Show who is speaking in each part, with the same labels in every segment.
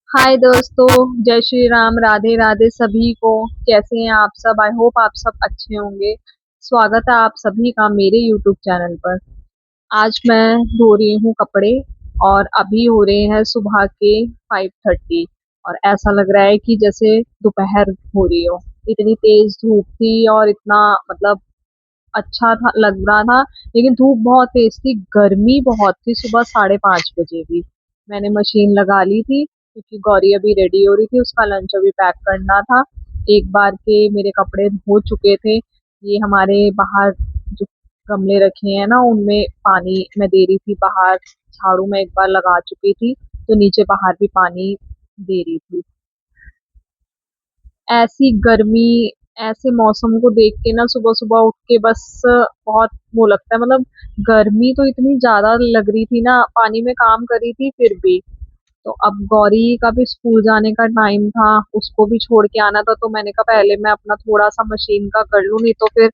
Speaker 1: हाय दोस्तों। जय श्री राम, राधे राधे सभी को। कैसे हैं आप सब? आई होप आप सब अच्छे होंगे। स्वागत है आप सभी का मेरे यूट्यूब चैनल पर। आज मैं धो रही हूँ कपड़े और अभी हो रहे हैं सुबह के 5:30 और ऐसा लग रहा है कि जैसे दोपहर हो रही हो। इतनी तेज धूप थी और इतना मतलब अच्छा था, लग रहा था। लेकिन धूप बहुत तेज थी, गर्मी बहुत थी। सुबह 5:30 बजे भी मैंने मशीन लगा ली थी क्योंकि गौरी अभी रेडी हो रही थी, उसका लंच अभी पैक करना था। एक बार के मेरे कपड़े हो चुके थे। ये हमारे बाहर जो गमले रखे हैं ना, उनमें पानी मैं दे रही थी। बाहर झाड़ू मैं एक बार लगा चुकी थी, तो नीचे बाहर भी पानी दे रही थी। ऐसी गर्मी, ऐसे मौसम को देख के ना सुबह सुबह उठ के बस बहुत वो लगता है। मतलब गर्मी तो इतनी ज्यादा लग रही थी ना, पानी में काम कर रही थी फिर भी। तो अब गौरी का भी स्कूल जाने का टाइम था, उसको भी छोड़ के आना था, तो मैंने कहा पहले मैं अपना थोड़ा सा मशीन का कर लूँ, नहीं तो फिर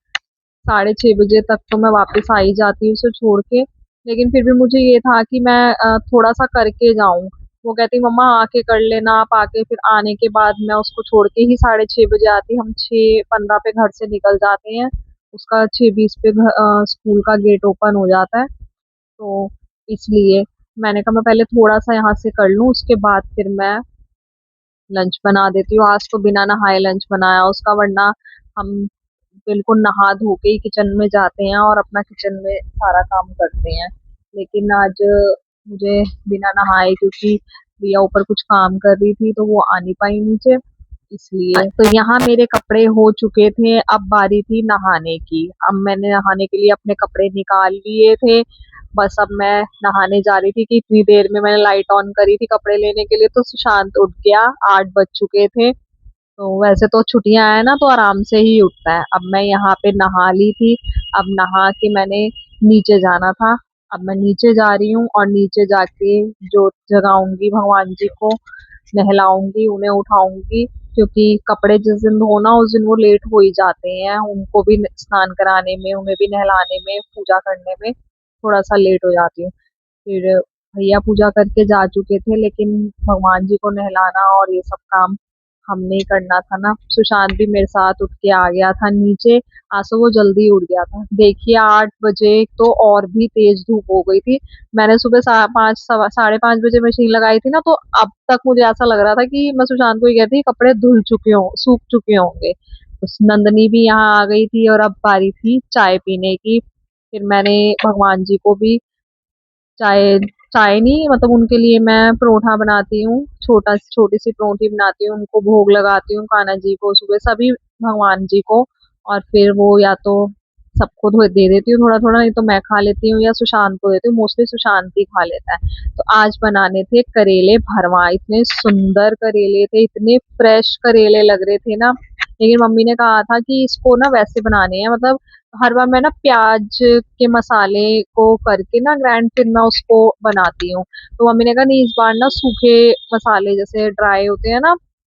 Speaker 1: 6:30 बजे तक तो मैं वापस आ ही जाती हूँ उसे छोड़ के। लेकिन फिर भी मुझे ये था कि मैं थोड़ा सा करके जाऊं। वो कहती मम्मा आके कर लेना आप, आके फिर आने के बाद मैं उसको छोड़ के ही 6:30 बजे आती। हम 6:15 पे घर से निकल जाते हैं। उसका 6:20 पे स्कूल का गेट ओपन हो जाता है। तो इसलिए मैंने कहा मैं पहले थोड़ा सा यहाँ से कर लूँ, उसके बाद फिर मैं लंच बना देती हूँ। आज तो बिना नहाए लंच बनाया उसका, वरना हम बिल्कुल नहा धो के ही किचन में जाते हैं और अपना किचन में सारा काम करते हैं। लेकिन आज मुझे बिना नहाए, क्योंकि प्रिया ऊपर कुछ काम कर रही थी तो वो आ नहीं पाई नीचे, इसलिए। तो यहाँ मेरे कपड़े हो चुके थे, अब बारी थी नहाने की। अब मैंने नहाने के लिए अपने कपड़े निकाल लिए थे। बस अब मैं नहाने जा रही थी कि इतनी देर में मैंने लाइट ऑन करी थी कपड़े लेने के लिए, तो सुशांत उठ गया। 8 बज चुके थे। तो वैसे तो छुट्टियां हैं ना, तो आराम से ही उठता है। अब मैं यहाँ पे नहा ली थी। अब नहा के मैंने नीचे जाना था। अब मैं नीचे जा रही हूँ और नीचे जाके जोत जगाऊंगी, भगवान जी को नहलाऊंगी, उन्हें उठाऊंगी। क्योंकि कपड़े जिस दिन धोना उस दिन वो लेट हो ही जाते हैं, उनको भी स्नान कराने में, उन्हें भी नहलाने में, पूजा करने में थोड़ा सा लेट हो जाती हूँ। फिर भैया पूजा करके जा चुके थे, लेकिन भगवान जी को नहलाना और ये सब काम हमने ही करना था ना। सुशांत भी मेरे साथ उठ के आ गया था नीचे। आज तो वो जल्दी उठ गया था। देखिए 8 बजे तो और भी तेज धूप हो गई थी। मैंने सुबह 5:30 बजे मशीन लगाई थी ना, तो अब तक मुझे ऐसा लग रहा था कि मैं सुशांत को ही कहती कपड़े धुल चुके हो, सूख चुके होंगे। उस नंदनी भी यहाँ आ गई थी और अब बारी थी चाय पीने की। फिर मैंने भगवान जी को भी चाय, चाय नहीं मतलब उनके लिए मैं परोठा बनाती हूँ, छोटी सी परोठी बनाती हूँ, उनको भोग लगाती हूँ, कान्हा जी को सुबह, सभी भगवान जी को। और फिर वो या तो सबको दे देती हूँ थोड़ा थोड़ा, नहीं तो मैं खा लेती हूँ या सुशांत को देती हूँ। मोस्टली सुशांत ही खा लेता है। तो आज बनाने थे करेले भरवा। इतने सुंदर करेले थे, इतने फ्रेश करेले लग रहे थे ना। लेकिन मम्मी ने कहा था कि इसको ना वैसे बनाने हैं, मतलब हर बार मैं ना प्याज के मसाले को करके ना ग्राइंड, फिर मैं उसको बनाती हूँ। तो मम्मी ने कहा नहीं, इस बार ना सूखे मसाले जैसे ड्राई होते हैं ना,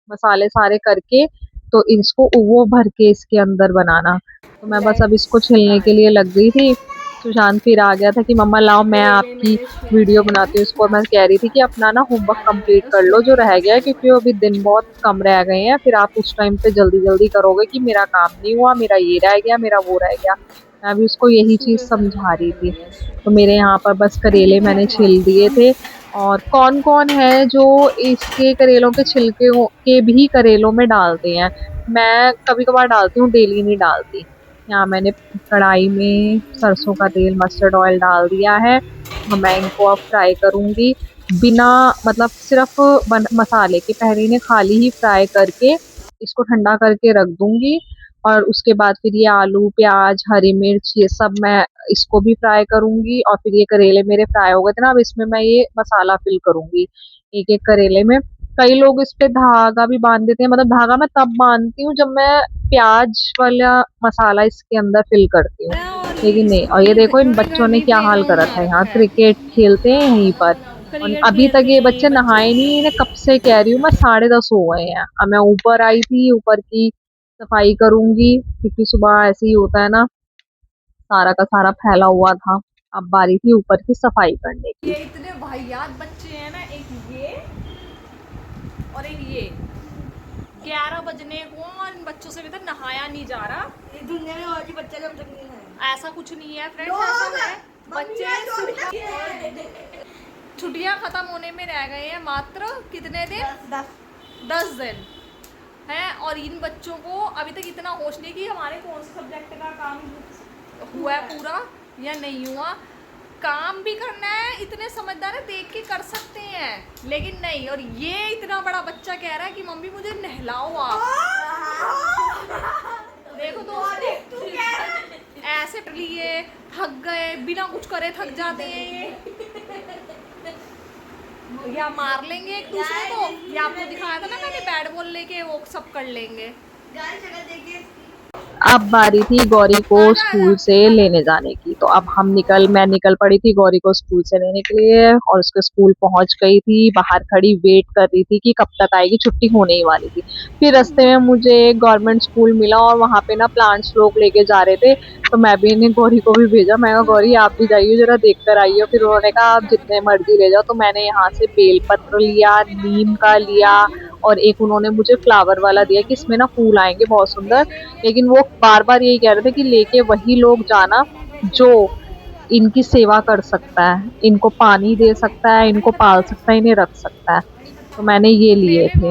Speaker 1: मसाले सारे करके, तो इसको वो भर के इसके अंदर बनाना। तो मैं बस अब इसको छिलने के लिए लग गई थी। सुशांत फिर आ गया था कि मम्मा लाओ मैं आपकी वीडियो बनाती हूँ इसको। मैं कह रही थी कि अपना ना होमवर्क कंप्लीट कर लो जो रह गया है, क्योंकि अभी दिन बहुत कम रह गए हैं। फिर आप उस टाइम पे जल्दी जल्दी करोगे कि मेरा काम नहीं हुआ, मेरा ये रह गया, मेरा वो रह गया। मैं अभी उसको यही चीज समझा रही थी। तो मेरे यहाँ पर बस करेले मैंने छिल दिए थे। और कौन कौन है जो इसके करेलों के छिलके के भी करेलों में डालते हैं? मैं कभी कभार डालती हूँ, डेली नहीं डालती। यहाँ मैंने कढ़ाई में सरसों का तेल, मस्टर्ड ऑयल डाल दिया है। मैं इनको अब फ्राई करूंगी बिना, मतलब सिर्फ मसाले के। पहले इन्हें खाली ही फ्राई करके इसको ठंडा करके रख दूंगी। और उसके बाद फिर ये आलू, प्याज, हरी मिर्च, ये सब मैं इसको भी फ्राई करूंगी। और फिर ये करेले मेरे फ्राई हो गए थे ना, अब इसमें मैं ये मसाला फिल करूंगी एक एक करेले में। कई लोग इस पे धागा भी बांध देते हैं, मतलब धागा मैं तब बांधती हूँ जब मैं प्याज वाला मसाला इसके अंदर फिल करती हूँ। लेकिन नहीं, और ये देखो इन बच्चों ने क्या हाल कर रखा है, यहाँ क्रिकेट खेलते हैं यहीं पर। और
Speaker 2: क्रिकेट
Speaker 1: अभी तक
Speaker 2: खेलते
Speaker 1: ये
Speaker 2: हैं ये
Speaker 1: बच्चे
Speaker 2: बच्चे।
Speaker 1: नहाए नहीं, इन्हें कब से कह रही हूँ मैं, 10:30 हो गए हैं। अब मैं ऊपर आई थी, ऊपर की सफाई करूंगी, क्योंकि सुबह ऐसे ही होता है ना, सारा का सारा फैला हुआ था। अब बारी थी ऊपर की सफाई करने की।
Speaker 2: ये इतने वाहियात बच्चे हैं ना, एक ये
Speaker 1: ये 11 बजने को और इन बच्चों से अभी तक नहाया नहीं जा रहा।
Speaker 2: इस दुनिया में और भी बच्चे जब तक नहीं है।
Speaker 1: ऐसा कुछ नहीं है फ्रेंड्स, ऐसा है बच्चे छुट्टियां खत्म होने में रह गए हैं मात्र कितने दिन? 10 दिन है। और इन बच्चों को अभी तक इतना होश नहीं कि हमारे कौन से सब्जेक्ट का काम हुआ है पूरा या नहीं हुआ। काम भी करना है, इतने समझदार है, देख के कर सकते हैं, लेकिन नहीं। और ये इतना बड़ा बच्चा कह रहा है कि मम्मी मुझे नहलाओ आप। देखो तो ऐसे लिए थक गए, बिना कुछ करे थक जाते हैं ये। या मार लेंगे एक दूसरे को, या आपको दिखाया था ना मैंने बैट बॉल लेके वो सब कर लेंगे। अब बारी थी गौरी को स्कूल से लेने जाने की, तो अब मैं निकल पड़ी थी गौरी को स्कूल से लेने के लिए, और उसके स्कूल पहुंच गई थी। बाहर खड़ी वेट कर रही थी कि कब तक आएगी, छुट्टी होने ही वाली थी। फिर रास्ते में मुझे एक गवर्नमेंट स्कूल मिला और वहां पे ना प्लांट्स लोग लेके जा रहे थे, तो मैं भी इन्हें गौरी को भी भेजा। मैं कहा गौरी आप भी जाइए, जरा देख कर आइए। फिर उन्होंने कहा आप जितने मर्जी ले जाओ। तो मैंने यहाँ से बेलपत्र लिया, नीम का लिया, और एक उन्होंने मुझे फ्लावर वाला दिया कि इसमें ना फूल आएंगे बहुत सुंदर। लेकिन वो बार बार यही कह रहे थे कि लेके वही लोग जाना जो इनकी सेवा कर सकता है, इनको पानी दे सकता है, इनको पाल सकता है, इन्हें रख सकता है। तो मैंने ये लिए थे।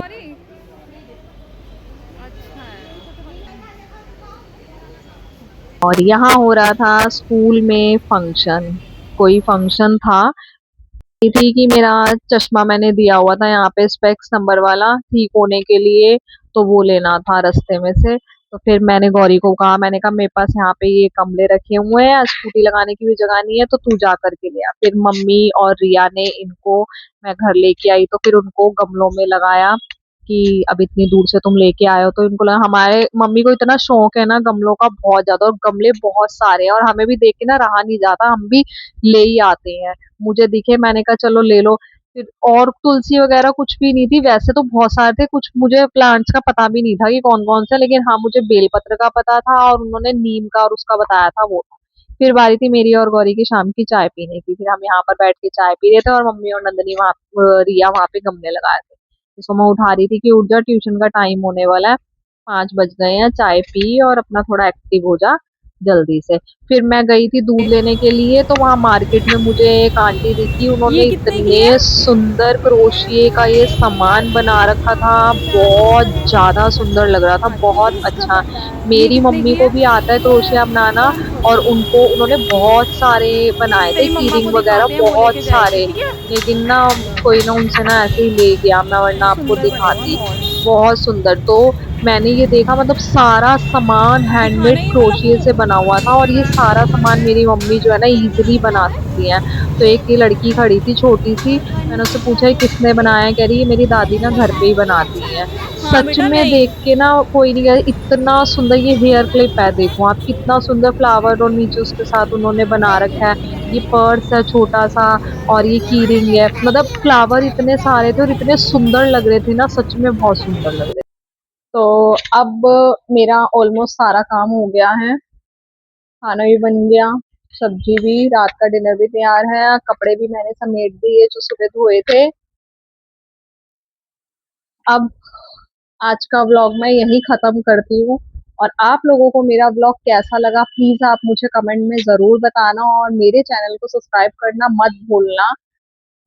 Speaker 1: और यहाँ हो रहा था स्कूल में फंक्शन, कोई फंक्शन था। ये थी कि मेरा चश्मा मैंने दिया हुआ था यहाँ पे स्पेक्स नंबर वाला ठीक होने के लिए, तो वो लेना था रास्ते में से। तो फिर मैंने गौरी को कहा, मैंने कहा मेरे पास यहाँ पे ये गमले रखे हुए हैं, स्कूटी लगाने की भी जगह नहीं है, तो तू जा करके ले आ। फिर मम्मी और रिया ने इनको मैं घर लेके आई, तो फिर उनको गमलों में लगाया कि अब इतनी दूर से तुम लेके आए हो। तो इनको लगा, हमारे मम्मी को इतना शौक है ना गमलों का बहुत ज्यादा, और गमले बहुत सारे हैं, और हमें भी देख के ना रहा नहीं जाता, हम भी ले ही आते हैं। मुझे दिखे, मैंने कहा चलो ले लो। फिर और तुलसी वगैरह कुछ भी नहीं थी, वैसे तो बहुत सारे थे, कुछ मुझे प्लांट्स का पता भी नहीं था कि कौन कौन से, लेकिन हाँ मुझे बेलपत्र का पता था, और उन्होंने नीम का और उसका बताया था वो था। फिर बारी थी मेरी और गौरी की शाम की चाय पीने की। फिर हम यहाँ पर बैठ के चाय पी रहे थे, और मम्मी और नंदनी रिया वहां पे गमले लगाए थे। इसको मैं उठा रही थी कि उठ जा, ट्यूशन का टाइम होने वाला है, 5 बज गए हैं, चाय पी और अपना थोड़ा एक्टिव हो जा जल्दी से। फिर मैं गई थी दूध लेने के लिए, तो वहां मार्केट में मुझे एक आंटी दिखी, उन्होंने ये कितने की
Speaker 2: इतने
Speaker 1: है?
Speaker 2: सुंदर क्रोशिये का ये सामान बना रखा था, बहुत ज्यादा सुंदर लग रहा था, बहुत अच्छा।
Speaker 1: ये
Speaker 2: मेरी
Speaker 1: कितने
Speaker 2: मम्मी
Speaker 1: की
Speaker 2: को
Speaker 1: है?
Speaker 2: भी आता है क्रोशिया बनाना, और उन्होंने बहुत सारे बनाए थे,
Speaker 1: तेरी मम्मा को
Speaker 2: कीरिंग वगैरह
Speaker 1: दिखाते हैं, वो
Speaker 2: बहुत
Speaker 1: लेके जाएगी,
Speaker 2: सारे।
Speaker 1: ठीक है।
Speaker 2: लेकिन ना कोई ना उनसे ना ऐसे ही ले गया, मैं वरना आपको
Speaker 1: सुंदर बनेगा
Speaker 2: दिखाती।
Speaker 1: बहुत।
Speaker 2: बहुत सुंदर। तो मैंने ये देखा, मतलब सारा सामान
Speaker 1: दिखाना
Speaker 2: हैंडमेड
Speaker 1: ये वाला
Speaker 2: क्रोशिए से बना हुआ था, और ये सारा सामान मेरी मम्मी जो है ना इजीली बना सकती हैं। तो एक ये लड़की खड़ी थी छोटी सी, मैंने उससे पूछा ये किसने बनाया है, कह रही है मेरी दादी ना घर पे ही बनाती हैं।
Speaker 1: हाँ
Speaker 2: सच
Speaker 1: बेटा
Speaker 2: में
Speaker 1: नहीं।
Speaker 2: देख के ना कोई नहीं कह इतना सुंदर। ये हेयर क्लिप है, देखो आप कितना सुंदर फ्लावर, और नीचे उसके साथ उन्होंने बना रखा है। ये पर्स है छोटा सा, और ये की रिंग है, मतलब फ्लावर इतने सारे थे और इतने सुंदर लग रहे थे ना, सच में बहुत सुंदर लग रहे थे। तो अब मेरा ऑलमोस्ट सारा काम हो गया है, खाना भी बन गया, सब्जी भी, रात का डिनर भी तैयार है, कपड़े भी मैंने समेट दिए जो सुबह धोए थे। अब आज का व्लॉग मैं यही खत्म करती हूँ। और आप लोगों को मेरा व्लॉग कैसा लगा प्लीज आप मुझे कमेंट में जरूर बताना, और मेरे चैनल को सब्सक्राइब करना मत भूलना,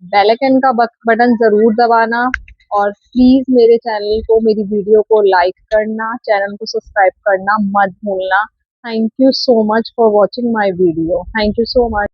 Speaker 2: बेल आइकन का बटन जरूर दबाना, और प्लीज मेरे चैनल को, मेरी वीडियो को लाइक करना, चैनल को सब्सक्राइब करना मत भूलना। Thank you so much for watching my video, thank you so much.